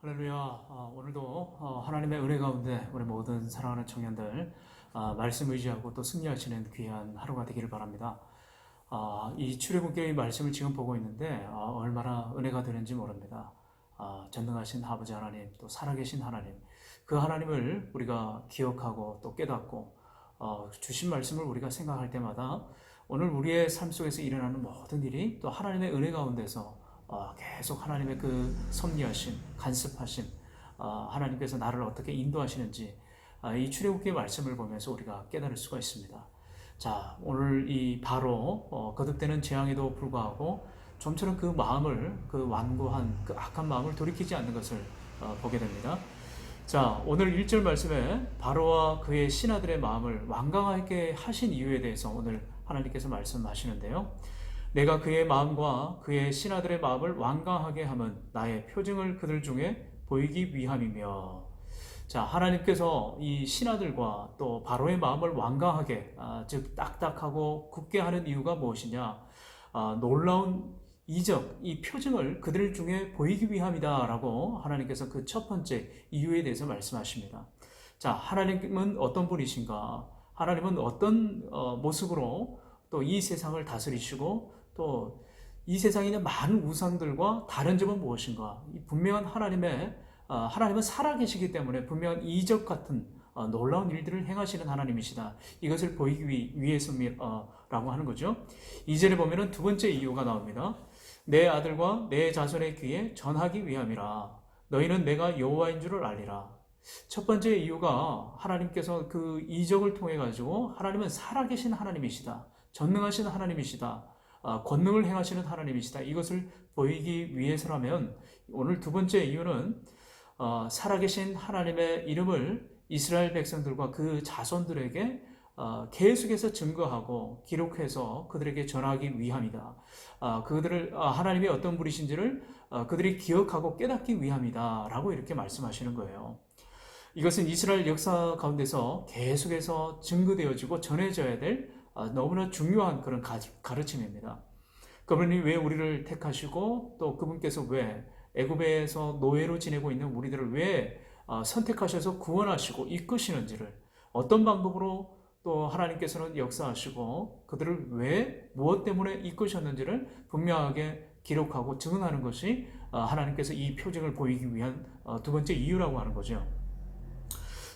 할렐루야. 오늘도 하나님의 은혜 가운데 우리 모든 사랑하는 청년들 말씀 의지하고 또 승리하시는 귀한 하루가 되기를 바랍니다. 이 출애굽기의 말씀을 지금 보고 있는데 얼마나 은혜가 되는지 모릅니다. 전능하신 아버지 하나님, 또 살아계신 하나님, 그 하나님을 우리가 기억하고 또 깨닫고 주신 말씀을 우리가 생각할 때마다 오늘 우리의 삶 속에서 일어나는 모든 일이 또 하나님의 은혜 가운데서 계속 하나님의 그 섭리하심, 간섭하심, 하나님께서 나를 어떻게 인도하시는지 이 출애굽기의 말씀을 보면서 우리가 깨달을 수가 있습니다. 자, 오늘 이 바로 거듭되는 재앙에도 불구하고 좀처럼 그 마음을, 그 완고한 그 악한 마음을 돌이키지 않는 것을 보게 됩니다. 자, 오늘 1절 말씀에 바로와 그의 신하들의 마음을 완강하게 하신 이유에 대해서 오늘 하나님께서 말씀하시는데요. 내가 그의 마음과 그의 신하들의 마음을 완강하게 함은 나의 표징을 그들 중에 보이기 위함이며. 자, 하나님께서 이 신하들과 또 바로의 마음을 완강하게, 즉 딱딱하고 굳게 하는 이유가 무엇이냐? 놀라운 이적, 이 표징을 그들 중에 보이기 위함이다 라고 하나님께서 그 첫 번째 이유에 대해서 말씀하십니다. 자, 하나님은 어떤 분이신가? 하나님은 어떤 모습으로 또 이 세상을 다스리시고 또 이 세상에 있는 많은 우상들과 다른 점은 무엇인가? 이 분명한 하나님은 살아계시기 때문에 분명한 이적 같은 놀라운 일들을 행하시는 하나님이시다. 이것을 보이기 위해서라고 하는 거죠. 2절에 보면은 두 번째 이유가 나옵니다. 내 아들과 내 자손의 귀에 전하기 위함이라. 너희는 내가 여호와인 줄을 알리라. 첫 번째 이유가 하나님께서 그 이적을 통해 가지고 하나님은 살아계신 하나님이시다. 전능하신 하나님이시다. 권능을 행하시는 하나님이시다. 이것을 보이기 위해서라면 오늘 두 번째 이유는 살아계신 하나님의 이름을 이스라엘 백성들과 그 자손들에게 계속해서 증거하고 기록해서 그들에게 전하기 위함이다. 하나님이 어떤 분이신지를 그들이 기억하고 깨닫기 위함이다 라고 이렇게 말씀하시는 거예요. 이것은 이스라엘 역사 가운데서 계속해서 증거되어지고 전해져야 될 너무나 중요한 그런 가르침입니다. 그분이 왜 우리를 택하시고 또 그분께서 왜 애굽에서 노예로 지내고 있는 우리들을 왜 선택하셔서 구원하시고 이끄시는지를 어떤 방법으로 또 하나님께서는 역사하시고 그들을 왜 무엇 때문에 이끄셨는지를 분명하게 기록하고 증언하는 것이 하나님께서 이 표징을 보이기 위한 두 번째 이유라고 하는 거죠.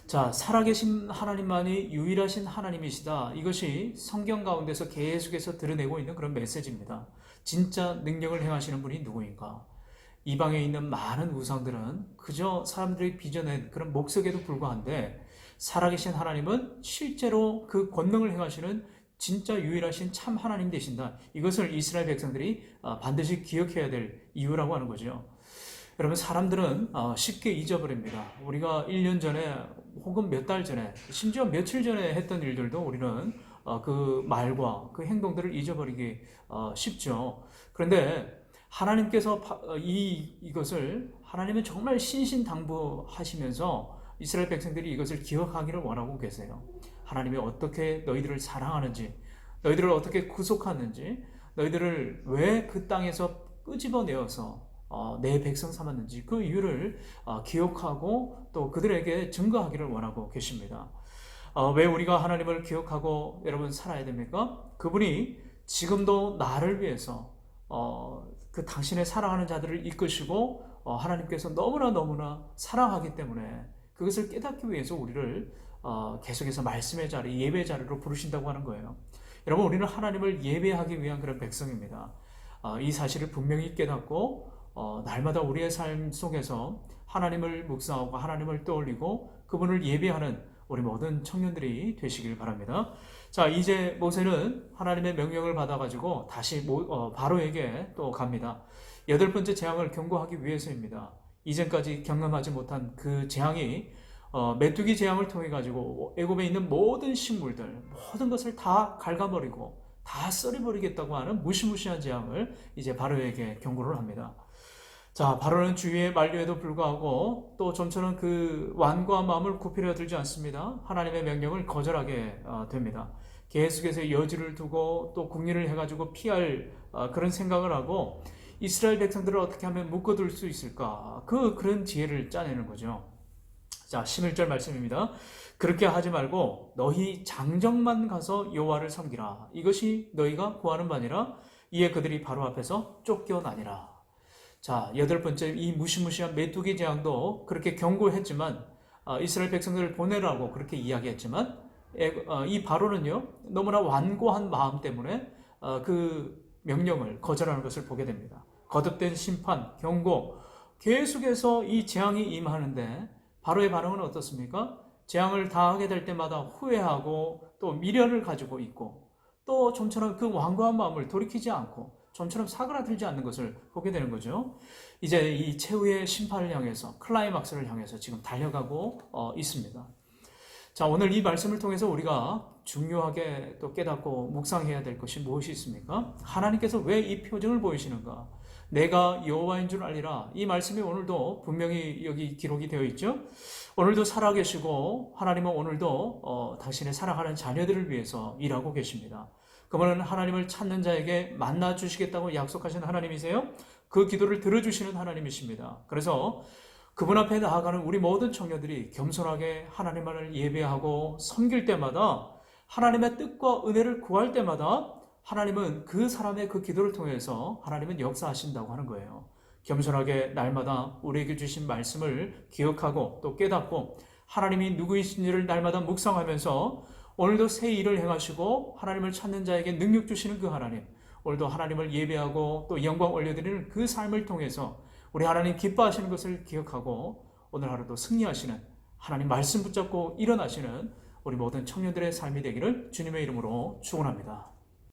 자, 살아계신 하나님만이 유일하신 하나님이시다. 이것이 성경 가운데서 계속해서 드러내고 있는 그런 메시지입니다. 진짜 능력을 행하시는 분이 누구인가? 이방에 있는 많은 우상들은 그저 사람들이 빚어낸 그런 목석에도 불과한데 살아계신 하나님은 실제로 그 권능을 행하시는 진짜 유일하신 참 하나님 되신다. 이것을 이스라엘 백성들이 반드시 기억해야 될 이유라고 하는 거죠. 여러분, 사람들은 쉽게 잊어버립니다. 우리가 1년 전에 혹은 몇 달 전에 심지어 며칠 전에 했던 일들도 우리는 그 말과 그 행동들을 잊어버리기 쉽죠. 그런데 하나님께서 이것을 하나님은 정말 신신당부하시면서 이스라엘 백성들이 이것을 기억하기를 원하고 계세요. 하나님이 어떻게 너희들을 사랑하는지, 너희들을 어떻게 구속하는지, 너희들을 왜 그 땅에서 끄집어내어서 내 백성 삼았는지 그 이유를 기억하고 또 그들에게 증거하기를 원하고 계십니다. 왜 우리가 하나님을 기억하고 여러분 살아야 됩니까? 그분이 지금도 나를 위해서 그 당신의 사랑하는 자들을 이끄시고 하나님께서 너무나 사랑하기 때문에 그것을 깨닫기 위해서 우리를 계속해서 말씀의 자리, 예배 자리로 부르신다고 하는 거예요. 여러분, 우리는 하나님을 예배하기 위한 그런 백성입니다. 이 사실을 분명히 깨닫고 날마다 우리의 삶 속에서 하나님을 묵상하고 하나님을 떠올리고 그분을 예배하는 우리 모든 청년들이 되시길 바랍니다. 자, 이제 모세는 하나님의 명령을 받아가지고 다시 바로에게 또 갑니다. 여덟 번째 재앙을 경고하기 위해서입니다. 이전까지 경험하지 못한 그 재앙이 메뚜기 재앙을 통해 가지고 애굽에 있는 모든 식물들, 모든 것을 다 갉아버리고 다 썰어버리겠다고 하는 무시무시한 재앙을 이제 바로에게 경고를 합니다. 자, 바로는 주위의 만류에도 불구하고 또 좀처럼 그 완고한 마음을 굽히려 들지 않습니다. 하나님의 명령을 거절하게 됩니다. 계속해서 여지를 두고 또 궁리를 해가지고 피할 그런 생각을 하고 이스라엘 백성들을 어떻게 하면 묶어둘 수 있을까? 그런 지혜를 짜내는 거죠. 자, 11절 말씀입니다. 그렇게 하지 말고 너희 장정만 가서 여호와를 섬기라. 이것이 너희가 구하는 바니라. 이에 그들이 바로 앞에서 쫓겨나니라. 자, 여덟 번째, 이 무시무시한 메뚜기 재앙도 그렇게 경고했지만 이스라엘 백성들을 보내라고 그렇게 이야기했지만 이 바로는요 너무나 완고한 마음 때문에 그 명령을 거절하는 것을 보게 됩니다. 거듭된 심판, 경고, 계속해서 이 재앙이 임하는데 바로의 반응은 어떻습니까? 재앙을 당하게 될 때마다 후회하고 또 미련을 가지고 있고 또 좀처럼 그 완고한 마음을 돌이키지 않고 좀처럼 사그라들지 않는 것을 보게 되는 거죠. 이제 이 최후의 심판을 향해서 클라이막스를 향해서 지금 달려가고 있습니다. 자, 오늘 이 말씀을 통해서 우리가 중요하게 또 깨닫고 묵상해야 될 것이 무엇이 있습니까? 하나님께서 왜 이 표정을 보이시는가? 내가 여호와인 줄 알리라. 이 말씀이 오늘도 분명히 여기 기록이 되어 있죠. 오늘도 살아계시고 하나님은 오늘도 당신의 사랑하는 자녀들을 위해서 일하고 계십니다. 그분은 하나님을 찾는 자에게 만나 주시겠다고 약속하신 하나님이세요. 그 기도를 들어주시는 하나님이십니다. 그래서 그분 앞에 나아가는 우리 모든 청년들이 겸손하게 하나님을 예배하고 섬길 때마다 하나님의 뜻과 은혜를 구할 때마다 하나님은 그 사람의 그 기도를 통해서 하나님은 역사하신다고 하는 거예요. 겸손하게 날마다 우리에게 주신 말씀을 기억하고 또 깨닫고 하나님이 누구이신지를 날마다 묵상하면서 오늘도 새 일을 행하시고 하나님을 찾는 자에게 능력 주시는 그 하나님, 오늘도 하나님을 예배하고 또 영광 올려드리는 그 삶을 통해서 우리 하나님 기뻐하시는 것을 기억하고 오늘 하루도 승리하시는 하나님 말씀 붙잡고 일어나시는 우리 모든 청년들의 삶이 되기를 주님의 이름으로 축원합니다.